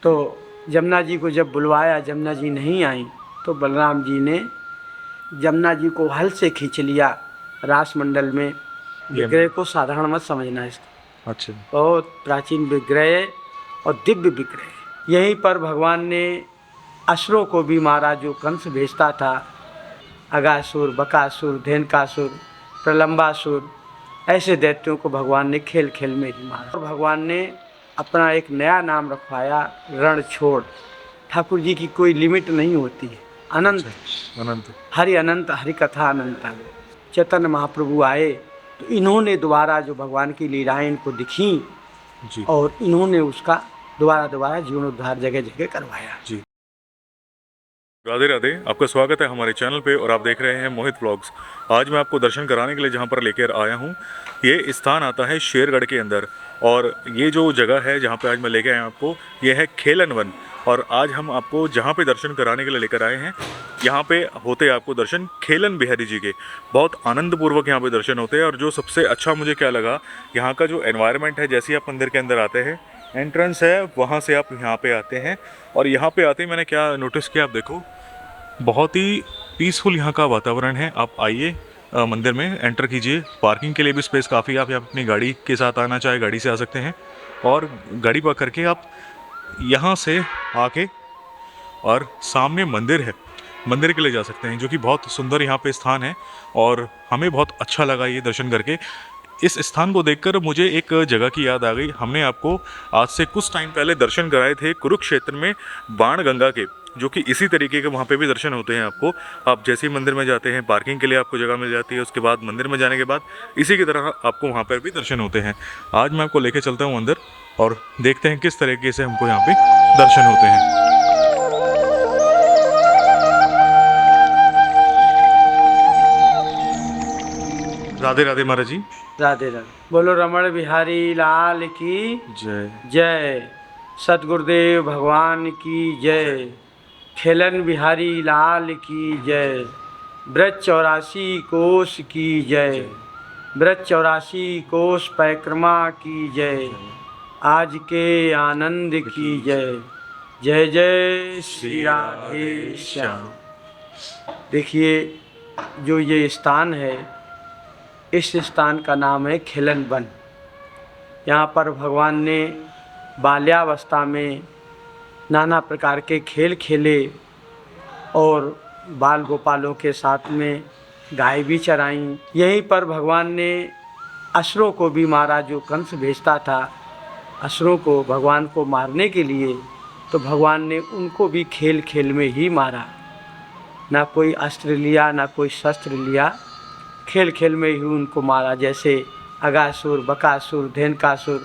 तो जमुना जी को जब बुलवाया, जमुना जी नहीं आई, तो बलराम जी ने जमुना जी को हल से खींच लिया रास मंडल में। विग्रह को साधारण मत समझना इसको, अच्छा। बहुत प्राचीन विग्रह और दिव्य विग्रह। यहीं पर भगवान ने असुरों को भी मारा, जो कंस भेजता था। अगासुर, बकासुर, धेनुकासुर, प्रलंबासुर, ऐसे दैत्यों को भगवान ने खेल खेल में ही मारा। और भगवान ने अपना एक नया नाम रखवाया, रणछोड़। ठाकुर जी की कोई लिमिट नहीं होती है, अनंत। अच्छा, अनंत। हरि अनंत, हरि कथा अनंत। चैतन्य महाप्रभु आए तो इन्होंने दोबारा जो भगवान की लीलाएं इनको दिखी जी और इन्होंने उसका दोबारा जीर्णोद्धार जगह जगह करवाया। जी। राधे राधे, आपका स्वागत है हमारे चैनल पे और आप देख रहे हैं मोहित व्लॉग्स। आज मैं आपको दर्शन कराने के लिए जहाँ पर लेकर आया हूँ, ये स्थान आता है शेरगढ़ के अंदर। और ये जो जगह है जहाँ पे आज मैं लेके आया हूँ आपको, ये है खेलन वन। और आज हम आपको जहाँ पे दर्शन कराने के लिए लेकर आए हैं, यहाँ पे होते हैं आपको दर्शन खेलन बिहारी जी के। बहुत आनंदपूर्वक यहाँ पे दर्शन होते हैं। और जो सबसे अच्छा मुझे क्या लगा, यहाँ का जो एनवायरनमेंट है, जैसे ही आप मंदिर के अंदर आते हैं, एंट्रेंस है वहाँ से आप यहाँ पे आते हैं। और यहाँ पे आते ही मैंने क्या नोटिस किया, आप देखो, बहुत ही पीसफुल यहाँ का वातावरण है। आप आइए, मंदिर में एंटर कीजिए। पार्किंग के लिए भी स्पेस काफ़ी है। आप यहाँ अपनी गाड़ी के साथ आना चाहे गाड़ी से आ सकते हैं, और गाड़ी पार्क करके आप यहाँ से आके और सामने मंदिर है, मंदिर के लिए जा सकते हैं, जो कि बहुत सुंदर यहाँ पे स्थान है। और हमें बहुत अच्छा लगा ये दर्शन करके। इस स्थान को देखकर मुझे एक जगह की याद आ गई। हमने आपको आज से कुछ टाइम पहले दर्शन कराए थे कुरुक्षेत्र में बाण गंगा के, जो कि इसी तरीके के वहाँ पे भी दर्शन होते हैं आपको। आप जैसे ही मंदिर में जाते हैं, पार्किंग के लिए आपको जगह मिल जाती है, उसके बाद मंदिर में जाने के बाद इसी की तरह आपको वहाँ पर भी दर्शन होते हैं। आज मैं आपको लेके चलता हूँ अंदर और देखते हैं किस तरीके से हमको यहाँ पे दर्शन होते हैं। राधे राधे महाराज जी। राधे राधे। बोलो रमण बिहारी लाल की जय। जय। सतगुरुदेव भगवान की जय। खेलन बिहारी लाल की जय। ब्रज 84 कोस की जय। ब्रज 84 कोस परिक्रमा की जय। आज के आनंद की जय। जय जय श्री राधे श्याम। देखिए, जो ये स्थान है, इस स्थान का नाम है खेलन वन। यहाँ पर भगवान ने बाल्यावस्था में नाना प्रकार के खेल खेले और बाल गोपालों के साथ में गाय भी चराईं। यहीं पर भगवान ने असुरों को भी मारा, जो कंस भेजता था असुरों को भगवान को मारने के लिए, तो भगवान ने उनको भी खेल खेल में ही मारा। ना कोई अस्त्र लिया, ना कोई शस्त्र लिया, खेल खेल में ही उनको मारा। जैसे अगासुर, बकासुर, धेनुकासुर,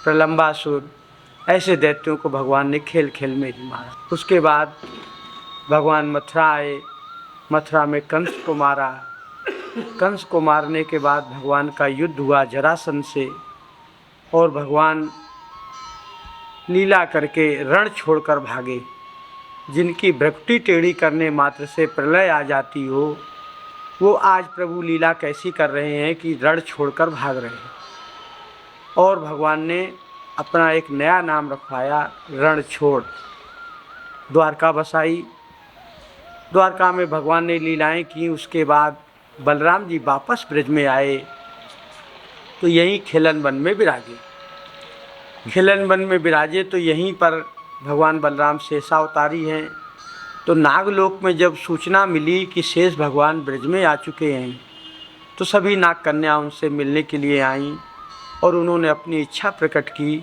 प्रलंबासुर, ऐसे दैत्यों को भगवान ने खेल खेल में ही मारा। उसके बाद भगवान मथुरा आए, मथुरा में कंस को मारा। कंस को मारने के बाद भगवान का युद्ध हुआ जरासंध से, और भगवान लीला करके रण छोड़कर भागे। जिनकी भ्रकुटी टेढ़ी करने मात्र से प्रलय आ जाती हो, वो आज प्रभु लीला कैसी कर रहे हैं कि रण छोड़कर भाग रहे हैं। और भगवान ने अपना एक नया नाम रखवाया, रणछोड़। द्वारका बसाई, द्वारका में भगवान ने लीलाएं की। उसके बाद बलराम जी वापस ब्रज में आए तो यहीं खेलन वन में विराजे। खेलन वन में विराजे तो यहीं पर भगवान बलराम शेषावतारी हैं। तो नागलोक में जब सूचना मिली कि शेष भगवान ब्रज में आ चुके हैं, तो सभी नाग कन्या उनसे मिलने के लिए आईं और उन्होंने अपनी इच्छा प्रकट की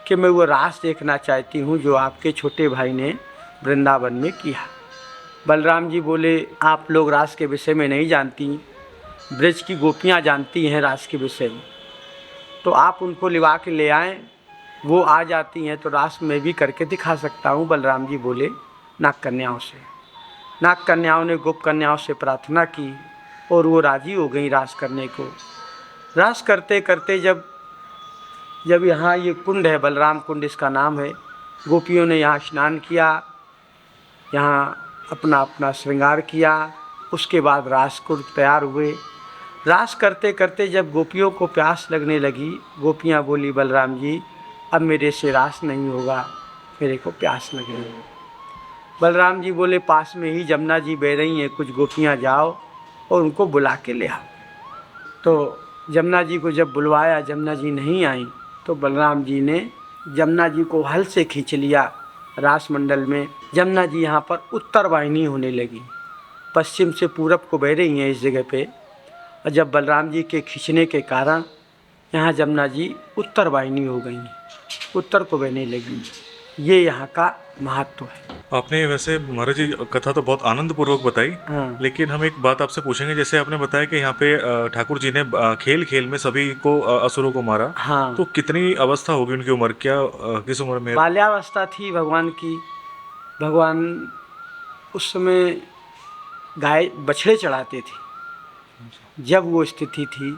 कि मैं वो रास देखना चाहती हूँ जो आपके छोटे भाई ने वृंदावन में किया। बलराम जी बोले, आप लोग रास के विषय में नहीं जानती, ब्रज की गोपियाँ जानती हैं रास के विषय में, तो आप उनको लिवा के ले आएँ, वो आ जाती हैं तो रास में भी करके दिखा सकता हूँ। बलराम जी बोले नाग कन्याओं से। नाग कन्याओं ने गोप कन्याओं से प्रार्थना की और वो राजी हो गई रास करने को। रास करते करते जब यहाँ ये कुंड है, बलराम कुंड इसका नाम है, गोपियों ने यहाँ स्नान किया, यहाँ अपना अपना श्रृंगार किया। उसके बाद रास को तैयार हुए। रास करते करते जब गोपियों को प्यास लगने लगी, गोपियाँ बोली, बलराम जी अब मेरे से रास नहीं होगा, मेरे को प्यास लग रही है। बलराम जी बोले पास में ही जमुना जी बह रही हैं, कुछ गोपियाँ जाओ और उनको बुला के ले आओ। तो जमुना जी को जब बुलवाया, जमुना जी नहीं आई, तो बलराम जी ने जमुना जी को हल से खींच लिया रास मंडल में। जमुना जी यहाँ पर उत्तर वाहिनी होने लगी, पश्चिम से पूरब को बह रही हैं इस जगह पे। और जब बलराम जी के खींचने के कारण यहाँ जमुना जी उत्तर वाहिनी हो गई, उत्तर को बहने लगी। ये यहाँ का महत्व है। आपने वैसे महाराज जी कथा तो बहुत आनंद पूर्वक बताई। हाँ। लेकिन हम एक बात आपसे पूछेंगे, जैसे आपने बताया कि यहाँ पे ठाकुर जी ने खेल खेल में सभी को असुरों को मारा। हाँ। तो कितनी अवस्था होगी उनकी उम्र, क्या किस उम्र में? बाल्यावस्था थी भगवान की। भगवान उस समय गाय बछड़े चढ़ाते थे जब वो स्थिति थी।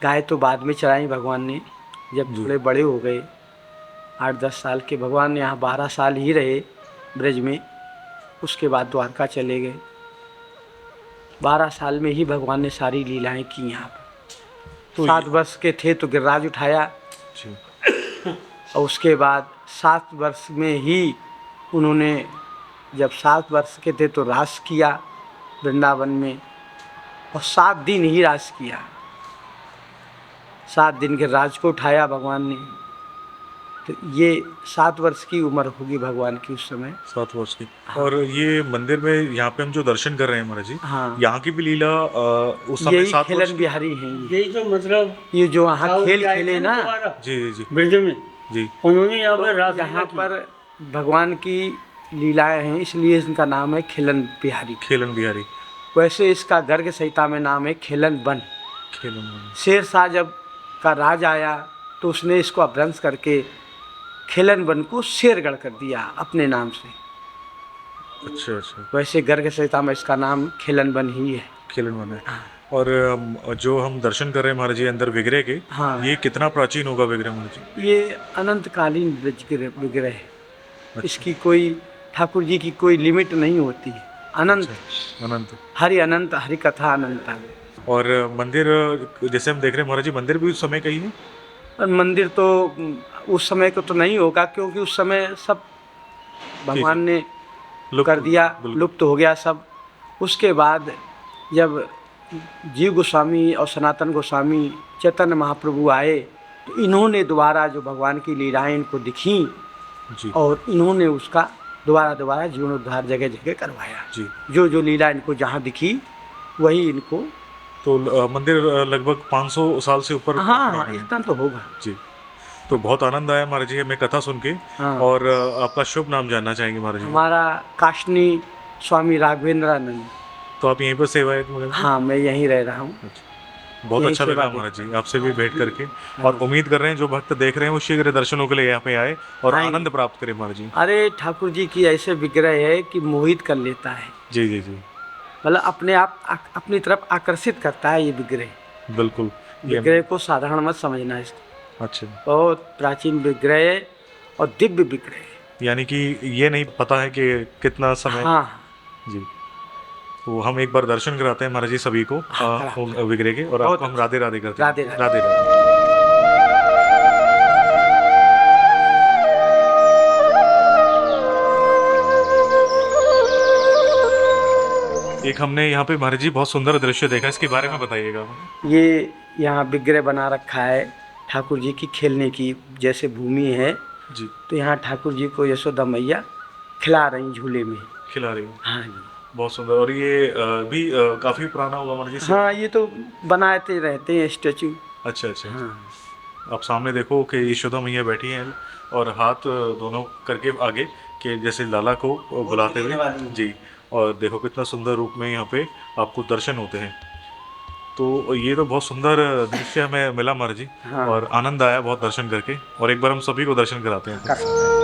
गाय तो बाद में चढ़ाई भगवान ने, जब थोड़े बड़े हो गए 8-10 साल के। भगवान यहाँ 12 साल ही रहे ब्रज में, उसके बाद द्वारका चले गए। 12 साल में ही भगवान ने सारी लीलाएं की यहाँ पर। तो 7 वर्ष के थे तो गिरिराज उठाया, और उसके बाद 7 वर्ष में ही उन्होंने, जब 7 वर्ष के थे तो रास किया वृंदावन में, और 7 दिन ही रास किया। 7 दिन के राज को उठाया भगवान ने। तो ये 7 वर्ष की उम्र होगी भगवान की उस समय। 7 वर्ष की। और ये मंदिर में यहाँ पे हम जो दर्शन कर रहे हैं महाराज जी, हाँ। यहाँ की भी लीला उस समय यही 7 वर्ष खेलन बिहारी हैं। यही तो मतलब ये जो यहाँ खेल खेले ना, जी जी जी ब्रज में जी। उन्होंने यहाँ पर रास यहाँ पर भगवान की लीलाएं हैं, इसलिए इनका नाम है खेलन बिहारी। खेलन बिहारी। वैसे इसका गर्ग संहिता में नाम है खेलन वन। खेलन। शेर शाह जब का राज आया तो उसने इसको अपभ्रंश करके खेलन वन को शेरगढ़ कर दिया अपने नाम से। अच्छा अच्छा। वैसे गर्ग संहिता में इसका नाम खेलन वन ही है। खेलन वन है। और जो हम दर्शन कर रहे हैं महाराज जी अंदर विग्रह के, हाँ। ये कितना प्राचीन होगा विग्रह महाराज जी? ये अनंतकालीन विग्रह है। इसकी कोई, ठाकुर जी की कोई लिमिट नहीं होती है। अनंत। अनंत। हरि अनंत, हरि कथा अनंत। और मंदिर जैसे हम देख रहे हैं महाराज जी, मंदिर भी उस समय का ही है? और मंदिर तो उस समय को तो नहीं होगा, क्योंकि उस समय सब भगवान ने कर दिया, लुप्त हो गया सब। उसके बाद जब जीव गोस्वामी और सनातन गोस्वामी चैतन्य महाप्रभु आए तो इन्होंने दोबारा जो भगवान की लीलाएं इनको दिखी जी। और इन्होंने उसका दोबारा जीर्णोद्धार जगह जगह करवाया जी। जो लीला इनको जहाँ दिखी वही इनको। तो मंदिर लगभग 500 साल से ऊपर। हाँ, इतना तो होगा जी। तो बहुत आनंद आया महाराज जी हमें कथा सुन के। हाँ। और आपका शुभ नाम जानना चाहेंगे महाराज जी? हमारा काशनी स्वामी राघवेंद्रानंद। तो आप यहीं पर सेवा है? हाँ, मैं यहीं रह रहा हूँ। बहुत यहीं अच्छा सेवा लगा महाराज जी आपसे भी भेंट करके। और उम्मीद कर रहे हैं जो भक्त देख रहे हैं वो शीघ्र दर्शनों के लिए यहाँ पे आए और आएंगे। आनंद प्राप्त करें महाराज जी। अरे ठाकुर जी की ऐसे विग्रह है कि मोहित कर लेता है। जी जी जी। मतलब अपने आप अपनी तरफ आकर्षित करता है ये विग्रह। बिल्कुल। विग्रह को साधारण मत समझना है इसको। अच्छा। बहुत प्राचीन विग्रह है और दिव्य विग्रह है। यानी कि ये नहीं पता है कि कितना समय। हाँ। जी। तो हम एक बार दर्शन कराते हैं महाराज जी सभी को विग्रह के, और आपको हम राधे राधे करते हैं। राधे राधे। राधे राधे। एक हमने यहाँ पे महाराज जी बहुत सुंदर दृश्य देखा, इसके बारे में बताइएगा। ये यहाँ विग्रह बना रखा है ठाकुर जी की खेलने की, जैसे भूमि है जी। तो यहाँ ठाकुर जी को यशोदा मैया खिला रही झूले में। खिला रही हूँ। हाँ जी। बहुत सुंदर। और ये भी काफी पुराना होगा महाराज जी? हाँ, ये तो बनाते रहते हैं स्टेचू। अच्छा अच्छा। हाँ। आप सामने देखो कि यशोदा मैया बैठी हैं और हाथ दोनों करके आगे के जैसे लाला को बुलाते हुए। जी। और देखो कितना सुंदर रूप में यहाँ पे आपको दर्शन होते हैं। तो ये तो बहुत सुंदर दृश्य हमें मिला महाराज जी। हाँ। और आनंद आया बहुत दर्शन करके। और एक बार हम सभी को दर्शन कराते हैं।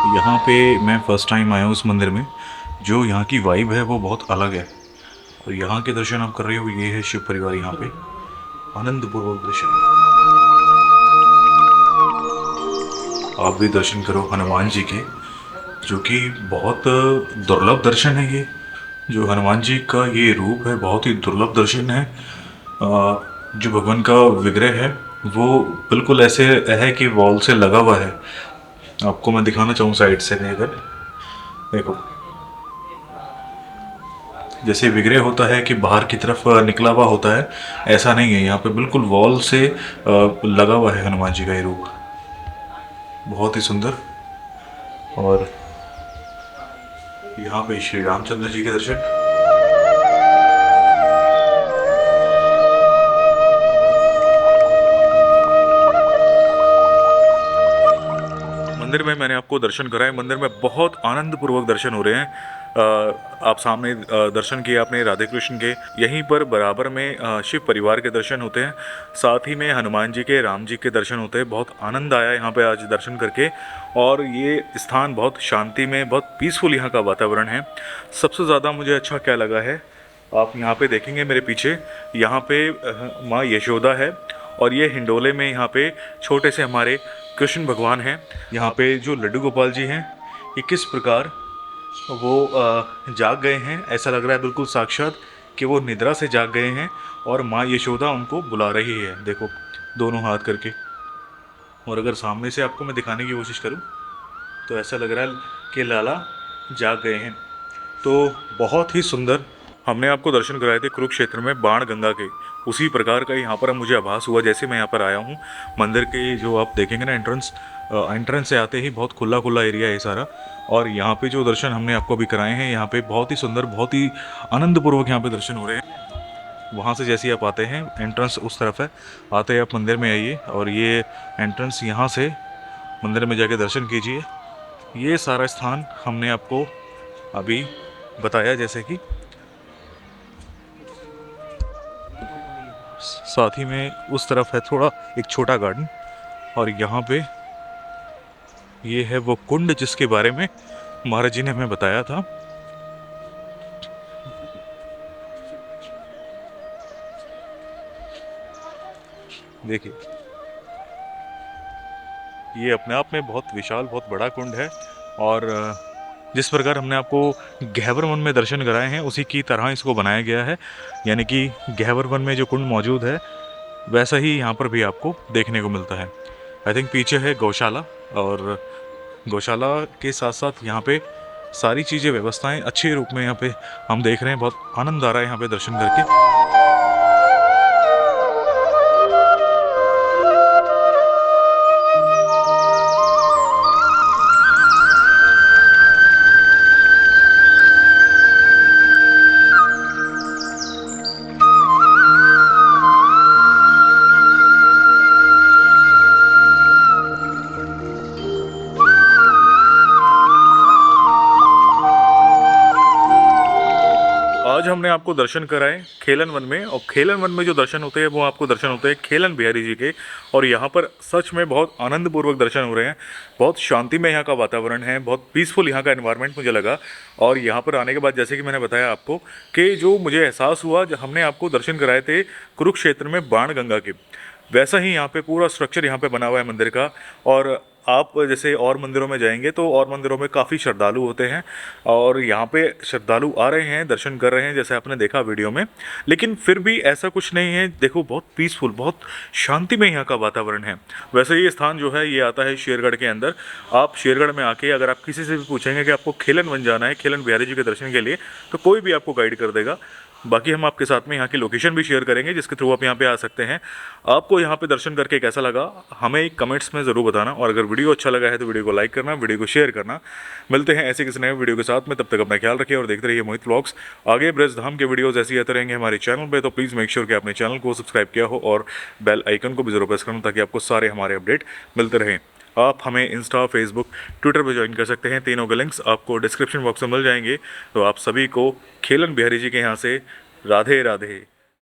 यहाँ पे मैं फर्स्ट टाइम आया हूँ उस मंदिर में। जो यहाँ की वाइब है वो बहुत अलग है। तो यहाँ के दर्शन आप कर रहे हो, ये है शिव परिवार यहाँ पे, आनंद पूर्वक दर्शन। आप भी दर्शन करो हनुमान जी के, जो कि बहुत दुर्लभ दर्शन है ये। जो हनुमान जी का ये रूप है बहुत ही दुर्लभ दर्शन है। जो भगवान का विग्रह है वो बिल्कुल ऐसे है कि वॉल से लगा हुआ है। आपको मैं दिखाना चाहूँ साइड से देखकर, देखो जैसे विग्रह होता है कि बाहर की तरफ निकला हुआ होता है, ऐसा नहीं है। यहाँ पे बिल्कुल वॉल से लगा हुआ है हनुमान जी का ये रूप, बहुत ही सुंदर। और यहाँ पे श्री रामचंद्र जी के दर्शन। मंदिर में मैंने आपको दर्शन कराए, मंदिर में बहुत आनंद पूर्वक दर्शन हो रहे हैं। आप सामने दर्शन किए आपने राधे कृष्ण के, यहीं पर बराबर में शिव परिवार के दर्शन होते हैं, साथ ही में हनुमान जी के, राम जी के दर्शन होते हैं। बहुत आनंद आया यहाँ पे आज दर्शन करके, और ये स्थान बहुत शांति में, बहुत पीसफुल यहाँ का वातावरण है। सबसे ज़्यादा मुझे अच्छा क्या लगा है, आप यहाँ पे देखेंगे मेरे पीछे, यहाँ पे माँ यशोदा है, और ये हिंडोले में यहाँ पे छोटे से हमारे कृष्ण भगवान हैं। यहाँ पे जो लड्डू गोपाल जी हैं, ये किस प्रकार वो जाग गए हैं, ऐसा लग रहा है बिल्कुल साक्षात कि वो निद्रा से जाग गए हैं और माँ यशोदा उनको बुला रही है, देखो दोनों हाथ करके। और अगर सामने से आपको मैं दिखाने की कोशिश करूँ तो ऐसा लग रहा है कि लाला जाग गए हैं। तो बहुत ही सुंदर हमने आपको दर्शन कराए थे कुरुक्षेत्र में बाण गंगा के, उसी प्रकार का यहाँ पर मुझे आभास हुआ जैसे मैं यहाँ पर आया हूँ। मंदिर के जो आप देखेंगे ना एंट्रेंस से आते ही बहुत खुला खुला एरिया है सारा, और यहाँ पे जो दर्शन हमने आपको अभी कराए हैं, यहाँ पे बहुत ही सुंदर, बहुत ही आनंदपूर्वक यहाँ पे दर्शन हो रहे हैं। वहाँ से जैसे आप आते हैं, एंट्रेंस उस तरफ है, आते ही आप मंदिर में आइए और ये एंट्रेंस यहाँ से मंदिर में जाके दर्शन कीजिए। ये सारा स्थान हमने आपको अभी बताया, जैसे कि साथ ही में उस तरफ है थोड़ा एक छोटा गार्डन, और यहाँ पे ये है वो कुंड जिसके बारे में महाराज जी ने हमें बताया था। देखिए ये अपने आप में बहुत विशाल, बहुत बड़ा कुंड है, और जिस प्रकार हमने आपको गहवर वन में दर्शन कराए हैं उसी की तरह इसको बनाया गया है। यानी कि गहवर वन में जो कुंड मौजूद है वैसा ही यहाँ पर भी आपको देखने को मिलता है। आई थिंक पीछे है गौशाला, और गौशाला के साथ साथ यहाँ पे सारी चीज़ें, व्यवस्थाएं अच्छे रूप में यहाँ पे हम देख रहे हैं। बहुत आनंद आ रहा है यहाँ पे दर्शन करके। आज हमने आपको दर्शन कराए खेलन वन में, और खेलन वन में जो दर्शन होते हैं वो आपको दर्शन होते हैं खेलन बिहारी जी के, और यहाँ पर सच में बहुत आनंदपूर्वक दर्शन हो रहे हैं। बहुत शांति में यहाँ का वातावरण है, बहुत पीसफुल यहाँ का एनवायरनमेंट मुझे लगा। और यहाँ पर आने के बाद जैसे कि मैंने बताया आपको कि जो मुझे एहसास हुआ जब हमने आपको दर्शन कराए थे कुरुक्षेत्र में बाण गंगा के, वैसा ही यहाँ पे पूरा स्ट्रक्चर यहाँ पे बना हुआ है मंदिर का। और आप जैसे और मंदिरों में जाएंगे तो और मंदिरों में काफ़ी श्रद्धालु होते हैं, और यहाँ पे श्रद्धालु आ रहे हैं, दर्शन कर रहे हैं जैसे आपने देखा वीडियो में, लेकिन फिर भी ऐसा कुछ नहीं है। देखो बहुत पीसफुल, बहुत शांति में यहाँ का वातावरण है। वैसे ये स्थान जो है ये आता है शेरगढ़ के अंदर। आप शेरगढ़ में आके अगर आप किसी से भी पूछेंगे कि आपको खेलन वन जाना है, खेलन बिहारी जी के दर्शन के लिए, तो कोई भी आपको गाइड कर देगा। बाकी हम आपके साथ में यहाँ की लोकेशन भी शेयर करेंगे जिसके थ्रू आप यहाँ पे आ सकते हैं। आपको यहाँ पे दर्शन करके कैसा लगा हमें कमेंट्स में ज़रूर बताना, और अगर वीडियो अच्छा लगा है तो वीडियो को लाइक करना, वीडियो को शेयर करना। मिलते हैं ऐसे किसी नए वीडियो के साथ में, तब तक अपना ख्याल रखिए और देखते रहिए मोहित व्लॉग्स। आगे ब्रज धाम के वीडियोज़ ऐसे ही आते रहेंगे हमारे चैनल पर, तो प्लीज़ मेक श्योर कि आपने चैनल को सब्सक्राइब किया हो और बेल आइकन को भी ज़रूर प्रेस करना ताकि आपको सारे हमारे अपडेट मिलते रहें। आप हमें इंस्टा, फेसबुक, ट्विटर पर ज्वाइन कर सकते हैं। तीनों के लिंक्स आपको डिस्क्रिप्शन बॉक्स में मिल जाएंगे। तो आप सभी को खेलन बिहारी जी के यहाँ से राधे राधे।